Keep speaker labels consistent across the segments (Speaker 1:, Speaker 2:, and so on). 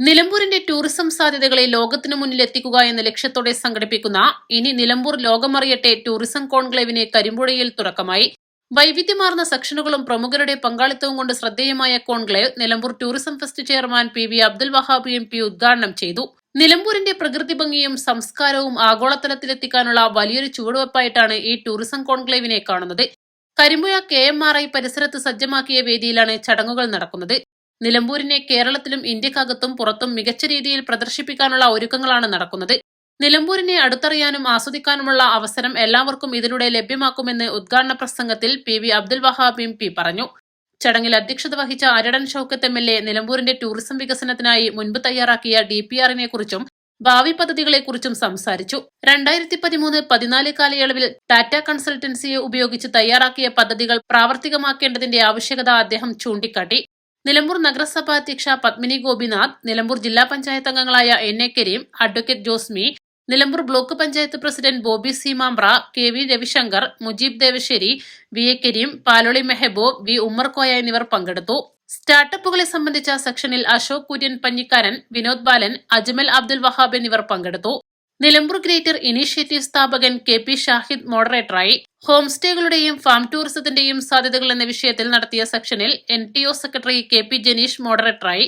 Speaker 1: നിലമ്പൂരിന്റെ tourism സാധ്യതകളെ ലോകത്തിനു മുന്നിൽ എത്തിക്കുക എന്ന ലക്ഷ്യത്തോടെ സംഘടിപ്പിക്കുന്ന ഇനി നിലമ്പൂർ ലോകമറിയട്ടെ ടൂറിസം കോൺക്ലേവിന് കരിമ്പുഴയിൽ തുടക്കമായി. വൈവിധ്യമാർന്ന സെക്ഷനുകളും പ്രമുഖരുടെ പങ്കാളിത്തവും കൊണ്ട് ശ്രദ്ധേയമായ conclave Nilambur tourism fest chairman PV Abdul Wahab MP ഉദ്ഘാടനം ചെയ്തു. നിലമ്പൂരിന്റെ പ്രകൃതി ഭംഗിയും സംസ്കാരവും ആഗോളതലത്തിലെത്തിക്കാനുള്ള വലിയൊരു ചുവടുവയ്പായിട്ടാണ് ഈ ടൂറിസം കോൺക്ലേവിനെ കാണുന്നത്. കരിമ്പുഴ KMRI പരിസരത്ത് സജ്ജമാക്കിയ വേദിയിലാണ് ചടങ്ങുകൾ നടക്കുന്നത്. നിലമ്പൂരിനെ കേരളത്തിലും ഇന്ത്യക്കകത്തും പുറത്തും മികച്ച രീതിയിൽ പ്രദർശിപ്പിക്കാനുള്ള ഒരുക്കങ്ങളാണ് നടക്കുന്നത്. നിലമ്പൂരിനെ അടുത്തറിയാനും ആസ്വദിക്കാനുമുള്ള അവസരം എല്ലാവർക്കും ഇതിലൂടെ ലഭ്യമാക്കുമെന്ന് ഉദ്ഘാടന പ്രസംഗത്തിൽ PV അബ്ദുൽ വഹാബ് MP പറഞ്ഞു. ചടങ്ങിൽ അധ്യക്ഷത വഹിച്ച അരടൻ ഷൌക്കത്ത് MLA നിലമ്പൂരിന്റെ ടൂറിസം വികസനത്തിനായി മുൻപ് തയ്യാറാക്കിയ DPR-നെ കുറിച്ചും ഭാവി പദ്ധതികളെക്കുറിച്ചും സംസാരിച്ചു. 2013-14 കാലയളവിൽ ടാറ്റ കൺസൾട്ടൻസിയെ ഉപയോഗിച്ച് തയ്യാറാക്കിയ പദ്ധതികൾ പ്രാവർത്തികമാക്കേണ്ടതിന്റെ ആവശ്യകത അദ്ദേഹം ചൂണ്ടിക്കാട്ടി. നിലമ്പൂർ നഗരസഭാ അധ്യക്ഷ പത്മിനി ഗോപിനാഥ്, നിലമ്പൂർ ജില്ലാ പഞ്ചായത്ത് അംഗങ്ങളായ NA Karim, advocate Josmi, Nilambur block panchayat president Bobby C Mampra, KV Ravishankar, Mujeeb Devassery, VA Karim, Paloli Mehboob, V Ummerkoya എന്നിവർ പങ്കെടുത്തു. സ്റ്റാർട്ടപ്പുകളെ സംബന്ധിച്ച സെക്ഷനിൽ അശോക് കുര്യൻ പഞ്ഞിക്കാരൻ, വിനോദ് ബാലൻ, അജ്മൽ അബ്ദുൽ വഹാബ് എന്നിവർ പങ്കെടുത്തു. നിലമ്പൂർ ഗ്രേറ്റർ ഇനീഷ്യേറ്റീവ് സ്ഥാപകൻ KP ഷാഹിദ് മോഡറേറ്ററായി. ഹോം സ്റ്റേകളുടെയും ഫാം ടൂറിസത്തിന്റെയും സാധ്യതകൾ എന്ന വിഷയത്തിൽ നടത്തിയ സെക്ഷനിൽ NTO സെക്രട്ടറി KP ജനീഷ് മോഡറേറ്ററായി.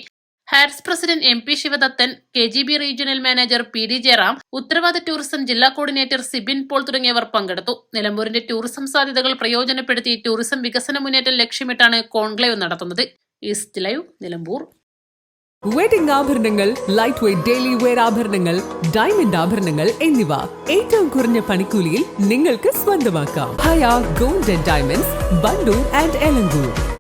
Speaker 1: HATS president MP Sivadathan, KGB regional manager PD Jayaram, ഉത്തരവാദ ടൂറിസം ജില്ലാ കോർഡിനേറ്റർ സിബിൻ പോൾ തുടങ്ങിയവർ പങ്കെടുത്തു. നിലമ്പൂരിന്റെ ടൂറിസം സാധ്യതകൾ പ്രയോജനപ്പെടുത്തി ടൂറിസം വികസന മുന്നേറ്റം ലക്ഷ്യമിട്ടാണ് കോൺക്ലേവ് നടത്തുന്നത്. East Live, Nilambur.
Speaker 2: വെഡിംഗ് ആഭരണങ്ങൾ, ലൈറ്റ് വെയ്റ്റ് ഡെയിലി വെയർ ആഭരണങ്ങൾ, ഡയമണ്ട് ആഭരണങ്ങൾ എന്നിവ ഏറ്റവും കുറഞ്ഞ പണിക്കൂലിയിൽ നിങ്ങൾക്ക് സ്വന്തമാക്കാം. Haya gold and diamonds, Vandoor and Elankur.